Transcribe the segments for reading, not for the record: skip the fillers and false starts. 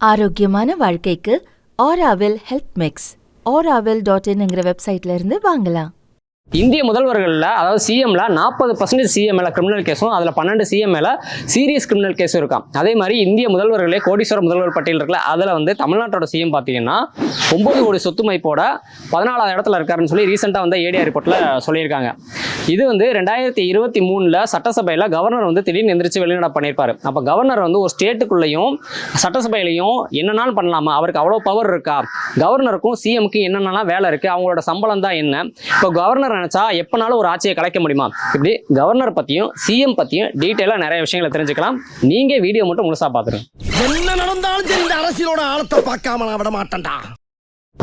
ஆரோக்கியமான வாழ்க்கைக்கு Aaravil health mix auravil.in வெப்சைட்ல இருந்து வாங்கலாம். இந்திய முதல்வர்களில் அதாவது சிஎம்ல 40% சிஎம் மேலே கிரிமினல் கேஸும் அதில் 12 சிஎம் மேலே சீரியஸ் கிரிமினல் கேஸும் இருக்கான். அதே மாதிரி இந்திய முதல்வர்களே கோடீஸ்வர முதல்வர் பட்டியல் இருக்குல்ல, அதில் வந்து தமிழ்நாட்டோட சிஎம் பார்த்தீங்கன்னா 9 கோடி சொத்து மதிப்போட 14வது இடத்துல இருக்காருன்னு சொல்லி ரீசெண்டாக வந்து ஏடிஆர் ரிப்போர்ட்டில் சொல்லியிருக்காங்க. இது வந்து 2023 சட்டசபையில் கவர்னர் வந்து திடீர்னு எந்திரிச்சு வெளிநடப்பு பண்ணியிருப்பாரு. அப்போ கவர்னர் வந்து ஒரு ஸ்டேட்டுக்குள்ளேயும் சட்டசபையிலையும் என்னென்னாலும் பண்ணலாமா, அவருக்கு அவ்வளோ பவர் இருக்கா, கவர்னருக்கும் சிஎம்க்கு என்னென்னலாம் வேலை இருக்குது, அவங்களோட சம்பளம் தான் என்ன, இப்போ கவர்னர் நினைச்சா எப்பனாலும் ஒரு ஆட்சியை கலைக்க முடியுமா, இப்படி கவர்னர் பத்தியும் சிஎம் பத்தியும் டீட்டெயிலா நிறைய விஷயங்களை தெரிஞ்சுக்கலாம். நீங்க வீடியோ மட்டும் முழுசா பாத்துருங்க. என்ன நடந்தாலும் சரி இந்த அரசியலோட ஆழத்தை பார்க்காம நான் விட மாட்டேன்டா.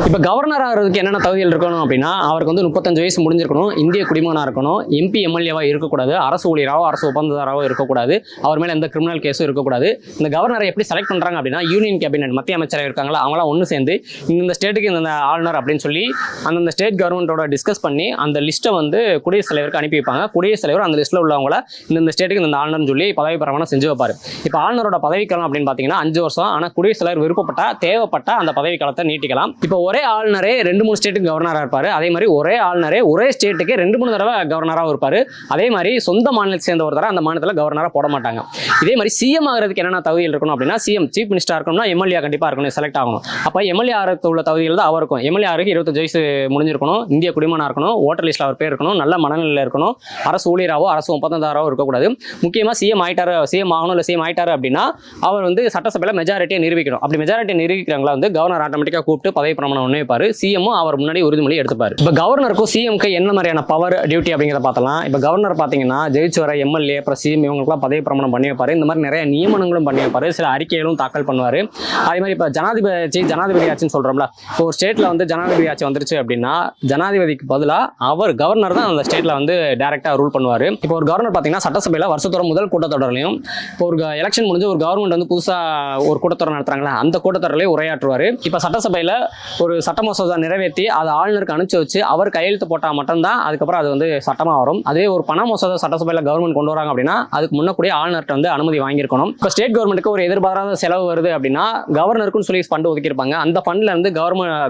இப்போ கவர்னர் ஆகிறதுக்கு என்னென்ன தகுதிகள் இருக்கணும் அப்படின்னா, அவருக்கு வந்து 35 வயசு முடிஞ்சிருக்கணும், இந்திய குடிமகனாக இருக்கணும், எம்பி எம்எல்ஏவாக இருக்கக்கூடாது, அரசு ஊழியராகவோ அரசு ஒப்பந்ததாராவோ இருக்கக்கூடாது, அவர் மேலே எந்த கிரிமினல் கேஸும் இருக்கக்கூடாது. இந்த கவர்னரை எப்படி செலக்ட் பண்ணுறாங்க அப்படின்னா, யூனியன் கேபினெட் மத்திய அமைச்சராக இருக்காங்களா அவங்களாம் ஒன்று சேர்ந்து இந்த ஸ்டேட்டுக்கு இந்த ஆளுநர் அப்படின்னு சொல்லி அந்தந்த ஸ்டேட் கவர்மெண்ட்டோட டிஸ்கஸ் பண்ணி அந்த லிஸ்ட்டை வந்து குடியரசுத் தலைவருக்கு அனுப்பி வைப்பாங்க. குடியரசுத் தலைவர் அந்த லிஸ்ட்டில் உள்ளவங்கள இந்த ஸ்டேட்டுக்கு இந்த ஆளுநர்னு சொல்லி பதவி பிரமாணம் செஞ்சு வைப்பார். இப்போ ஆளுநரோட பதவிக்காலம் அப்படின்னு பார்த்தீங்கன்னா 5 வருஷம். ஆனால் குடியரசுத் தலைவர் விருப்பப்பட்ட தேவைப்பட்ட அந்த பதவி காலத்தை நீட்டிக்கலாம். இப்போ ஒரே ஆளுநரே 2-3 ஸ்டேட்டுக்கு கவர்னராக இருப்பார். அதே மாதிரி ஒரே ஆளுநரே ஒரே ஸ்டேட்டுக்கு 2-3 தடவை கவர்னராக இருப்பார். அதே மாதிரி சொந்த மாநிலத்தை சேர்ந்த ஒரு தடவை அந்த மாநிலத்தில் கவர்னராக போட மாட்டாங்க. இதே மாதிரி சிஎம் ஆகிறதுக்கு என்னென்ன தகுதிகள் இருக்கணும் அப்படின்னா, சிஎம் சீஃப் மினிஸ்டராக இருக்கணும்னா எம்எல்ஏ கண்டிப்பாக இருக்கணும், செலக்ட் ஆகணும். அப்போ எம்எல்ஏ ஆகிறதுக்கு உள்ள தகுதிகள் தான் அவருக்கும். எம்எல்ஏ ஆகிறதுக்கு 25 வயசு முடிஞ்சிருக்கணும், இந்திய குடிமகனாக இருக்கணும், ஓட்டர் லிஸ்ட்டில் அவர் பேர் இருக்கணும், நல்ல மனநிலையில் இருக்கணும், அரசு ஊழியராகவோ அரசு ஒப்பந்ததாராவோ இருக்கக்கூடாது. முக்கியமாக சிஎம் ஆகிட்டாரு, சிஎம் ஆகணும் இல்லை சிஎம் ஆகிட்டாரு அப்படின்னா அவர் வந்து சட்டசபையில் மெஜாரிட்டியை நிரூபிக்கணும். அப்படி மெஜாரிட்டியை நிரூபிக்கிறவங்களா வந்து கவர்னர் ஆட்டோமேட்டிக்காக கூப்பிட்டு பதவி பிரமாணம் ஒன்று வைப்பார். சிஎம்மும் அவர் முன்னாடி உறுதிமொழி எடுத்துப்பார். இப்போ கவர்னருக்கும் சிஎம்க்கு என்ன மாதிரியான பவர் டியூட்டி அப்படிங்கிறத பார்த்தலாம். இப்போ கவர்னர் பார்த்தீங்கன்னா ஜெயிச்சு வர எம்எல்ஏ அப்புறம் சிஎம் இவங்களுக்குலாம் பதவி பிரமாணம் பண்ணி வைப்பார். இந்த மாதிரி நிறைய நியமனங்களும் பண்ணி வைப்பார், சில அறிக்கைகளும் தாக்கல் பண்ணுவார். அதே மாதிரி இப்போ ஜனாதிபதி ஆட்சின்னு சொல்கிறோம்ல, இப்போ ஒரு ஸ்டேட்டில் வந்து ஜனாதிபதி ஆட்சி வந்துருச்சு அப்படின்னா ஜனாதிபதிக்கு பதிலாக அவர் கவர்னர் தான் அந்த ஸ்டேட்டில் வந்து டைரெக்டாக ரூல் பண்ணுவார். இப்போ ஒரு கவர்னர் பார்த்தீங்கன்னா சட்டசபையில் வருஷத்தோட முதல் கூட்டத்தொடர்லையும், இப்போ ஒரு எலெக்ஷன் முடிஞ்சு ஒரு கவர்மெண்ட் வந்து புதுசாக ஒரு கூட்டத்தொடர் நடத்துறாங்களா அந்த கூட்டத்தொடர்லேயே உரையாற்றுவார். இப்போ சட்டசபையில் ஒரு சட்ட மசோதா நிறைவேற்றி அதை ஆளுநருக்கு அனுப்பிச்சு வச்சு அவர் கையெழுத்து போட்டால் மட்டும்தான் அதுக்கப்புறம் அது வந்து சட்டமாக வரும். அதே ஒரு பண மசோதா சட்டசபையில் கவர்மெண்ட் கொண்டு வராங்க அப்படின்னா அதுக்கு முன்னக்கூடிய ஆளுநர்கிட்ட வந்து அனுமதி வாங்கியிருக்கணும். இப்போ ஸ்டேட் கவர்மெண்ட்டுக்கு ஒரு எதிர்பாராத செலவு வருது அப்படின்னா கவர்னருக்குன்னு சொல்லி ஃபண்ட் ஒதுக்கியிருப்பாங்க. அந்த ஃபண்ட்ல இருந்து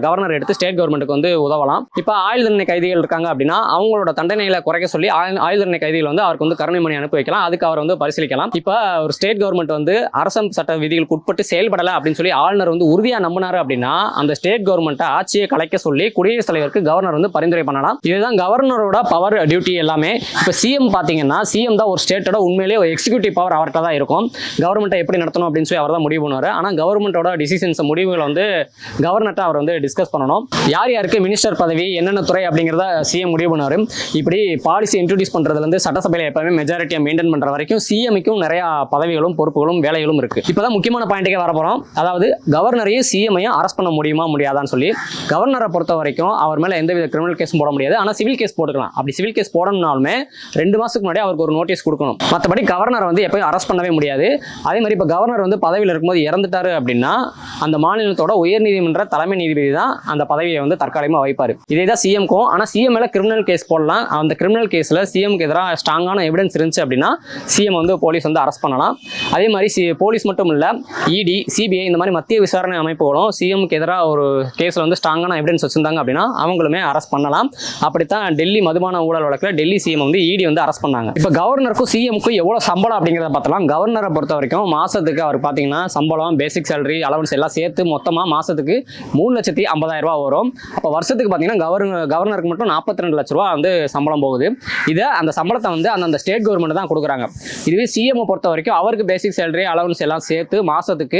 கவர்னர் எடுத்து ஸ்டேட் கவர்மெண்ட்டுக்கு வந்து உதவலாம். இப்போ ஆயுள் தண்டனை கைதிகள் இருக்காங்க அப்படின்னா அவங்களோட தண்டனைகளை குறைக்க சொல்லி ஆயுள் தண்டனை கைதிகள் வந்து அவருக்கு வந்து கருணை மணி அனுப்பி வைக்கலாம், அதுக்கு அவர் வந்து பரிசீலிக்கலாம். இப்போ ஒரு ஸ்டேட் கவர்மெண்ட் வந்து அரசு சட்ட விதிகளுக்கு உட்பட்டு செயல்படலை அப்படின்னு சொல்லி ஆளுநர் வந்து உறுதியாக நம்பினார் அப்படின்னா அந்த ஸ்டேட் கவர்மெண்ட்டை ஆட்சியை கலைக்க சொல்லி குடியரசுத் தலைவருக்கு கவர்னர் வந்து பரிந்துரை பண்ணலாம். இதுதான் கவர்னரோட பவர் டியூட்டி எல்லாமே. இப்போ சிஎம் பார்த்தீங்கன்னா சிஎம் தான் ஒரு ஸ்டேட்டோட உண்மையிலேயே ஒரு எக்ஸிக்யூட்டிவ் பவர் அவர்கிட்ட தான் இருக்கும். கவர்மெண்ட்டை எப்படி நடத்தணும் அப்படின்னு சொல்லி அவர் தான் முடிவு பண்ணுவார். ஆனால் கவர்மெண்ட்டோட டிசிஷன்ஸ் முடிவுகளை வந்து கவர்னர்ட்ட அவர் வந்து டிஸ்கஸ் பண்ணணும். யார் யாருக்கு மினிஸ்டர் பதவி என்னென்ன துறை அப்படிங்கிறத சிஎம் முடிவு பண்ணுவார். இப்படி பாலிசி இன்ட்ரோடியூஸ் பண்ணுறதுலேருந்து சட்டசபையில் எப்பவுமே மெஜாரிட்டியை மெயின்டைன் பண்ணுற வரைக்கும் சிஎம்க்கும் நிறைய பதவிகளும் பொறுப்புகளும் வேலைகளும் இருக்குது. இப்போ தான் முக்கியமான பாயிண்ட்டுக்கே வரப்போகிறோம். அதாவது கவர்னரையும் சிஎம்ஐயும் அரெஸ்ட் பண்ண முடியுமா முடியாதான்னு சொல்லி. கவர்னரை பொறுத்த வரைக்கும் அவர் மேலே எந்தவித கிரிமினல் கேஸும் போட முடியாது, ஆனால் சிவில் கேஸ் போட்டுக்கலாம். அப்படி சிவில் கேஸ் போடணும்னாலுமே 2 மாதத்துக்கு முன்னாடி அவருக்கு ஒரு நோட்டீஸ் கொடுக்கணும். மற்றபடி கவர்னர் வந்து எப்பயும் அரெஸ்ட் பண்ணவே முடியாது. அதே மாதிரி இப்போ கவர்னர் வந்து பதவியில் இருக்கும்போது இறந்துட்டாரு அப்படின்னா அந்த மாநிலத்தோட உயர்நீதிமன்ற தலைமை நீதிபதி தான் அந்த பதவியை வந்து தற்காலிகமாக வைப்பார். இதே தான் சிஎம்க்கும். ஆனால் சிஎம் மேலே கிரிமினல் கேஸ் போடலாம். அந்த கிரிமினல் கேஸில் சிஎம்க்கு எதிராக ஸ்ட்ராங்கான எவிடன்ஸ் இருந்துச்சு அப்படின்னா சிஎம் வந்து போலீஸ் வந்து அரெஸ்ட் பண்ணலாம். அதே மாதிரி போலீஸ் மட்டும் இல்லை, இடி, சிபிஐ இந்த மாதிரி மத்திய விசாரணை அமைப்புகளும் சிஎம்க்கு எதிராக ஒரு கேஸில் வந்து ஸ்ட்ராங்கான எவிடன்ஸ் வச்சிருந்தாங்க அப்படின்னா அவங்களுமே அரெஸ்ட் பண்ணலாம். அப்படித்தான் டெல்லி மதுபான ஊழல் வழக்கில் டெல்லி சிஎம் வந்து இடி வந்து அரெஸ்ட் பண்ணாங்க. இப்போ கவர்னருக்கும் சிஎம்க்கும் எவ்வளோ சம்பளம் அப்படிங்கிறத பார்த்தலாம். கவர்னரை பொறுத்த வரைக்கும் மாசத்துக்கு அவர் பார்த்தீங்கன்னா சம்பளம், பேசிக் சேலரி, அலவன்ஸ் எல்லாம் சேர்த்து மொத்தமாக மாசத்துக்கு 3,50,000 ரூபா வரும். அப்போ வருஷத்துக்கு பார்த்தீங்கன்னா கவர்னருக்கு மட்டும் 42 லட்ச ரூபா வந்து சம்பளம் போகுது. இதை அந்த சம்பளத்தை வந்து அந்த ஸ்டேட் கவர்மெண்ட் தான் கொடுக்குறாங்க. இதுவே சிஎம் பொறுத்த வரைக்கும் அவருக்கு பேசிக் சேலரி, அலவன்ஸ் எல்லாம் சேர்த்து மாசத்துக்கு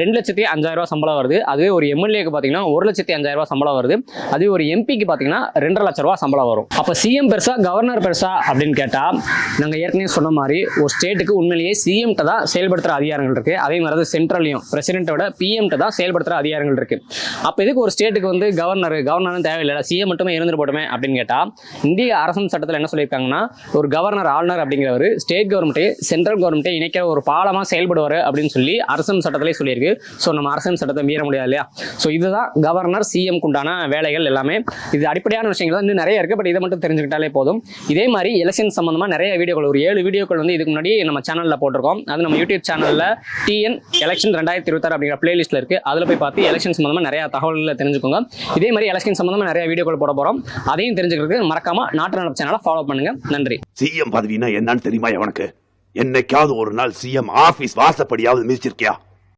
2,05,000 ரூபா சம்பளம் வருது. அதுவே ஒரு எம்எல்ஏக்கு பார்த்தீங்கன்னா 1,05,000 ரூபா சம்பளம் வருது. அதுவே ஒரு எம்பிக்கு பார்த்தீங்கன்னா 2,50,000 லட்ச ரூபா சம்பளம் வரும். அப்போ சிஎம் பெருசா கவர்னர் பெருசா அப்படின்னு கேட்டால் நாங்கள் ஏற்கனவே சொன்ன மாதிரி ஒரு ஸ்டேட்டுக்கு உண்மையிலேயே சிஎம்கிட்ட தான் செயல்படுத்துகிற அதிகாரங்கள் இருக்குது. அதே மாதிரி சென்ட்ரலையும் பிரசிடென்ட்டோட பிஎம்கிட்ட தான் செயல்படுத்துகிற அதிகாரங்கள் இருக்குது. அப்போ இதுக்கு ஒரு ஸ்டேட்டுக்கு வந்து கவர்னரும் தேவையில்லை, சிஎம் மட்டுமே இருந்துட்டு போட்டுமே அப்படின்னு கேட்டால் இந்திய அரசு சட்டத்தில் என்ன சொல்லியிருக்காங்கன்னா ஒரு கவர்னர் ஆளுநர் அப்படிங்கிறவர் ஸ்டேட் கவர்மெண்ட்டே சென்ட்ரல் கவர்மெண்ட்டே இணைக்கிற ஒரு பாலமாக செயல்படுவார் அப்படின்னு சொல்லி அரசு சட்டத்திலே சொல்லியிருக்கு. ஸோ நம்ம அரசு சட்டத்தை மீற முடியாது இல்லையா? ஸோ இதுதான் கவர்னர் சிஎம் உண்டான வேலைகள் எல்லாமே. இது அடிப்படையான விஷயங்கள் தான், இன்னும் நிறைய இருக்குது. பட் இதை மட்டும் தெரிஞ்சுக்கிட்டாலே போதும். இதே மாதிரி எலெக்ஷன் சம்மந்தமாக நிறைய வீடியோக்கள், ஒரு 7 வீடியோக்கள் வந்து இதுக்கு முன்னாடி நம்ம சேனலில் போட்டிருக்கோம். அது நம்ம யூடியூப் சேனலில் டிஎன் எலெக்ஷன் 2026 அப்படிங்கிற பிளேலிஸ்ட்டில் இருக்குது. அதில் போய் பார்த்து எலெக்ஷன் சம்மந்தமாக நிறைய தகவல்களை தெரிஞ்சுக்கோங்க. இதே மாதிரி எலெக்ஷன் சம்மந்தமாக நிறைய வீடியோக்கள் போட போகிறோம். அதையும் தெரிஞ்சுக்கிறதுக்கு மறக்காம நாட்டு நடப்பு சேனலை ஃபாலோ பண்ணுங்க. நன்றி. சிஎம் பதவினா என்னன்னு தெரியுமா? எவனுக்கு என்னைக்காவது ஒரு நாள் சிஎம் ஆபீஸ் வாசப்படியாவது மிதிச்சிருக்கியா?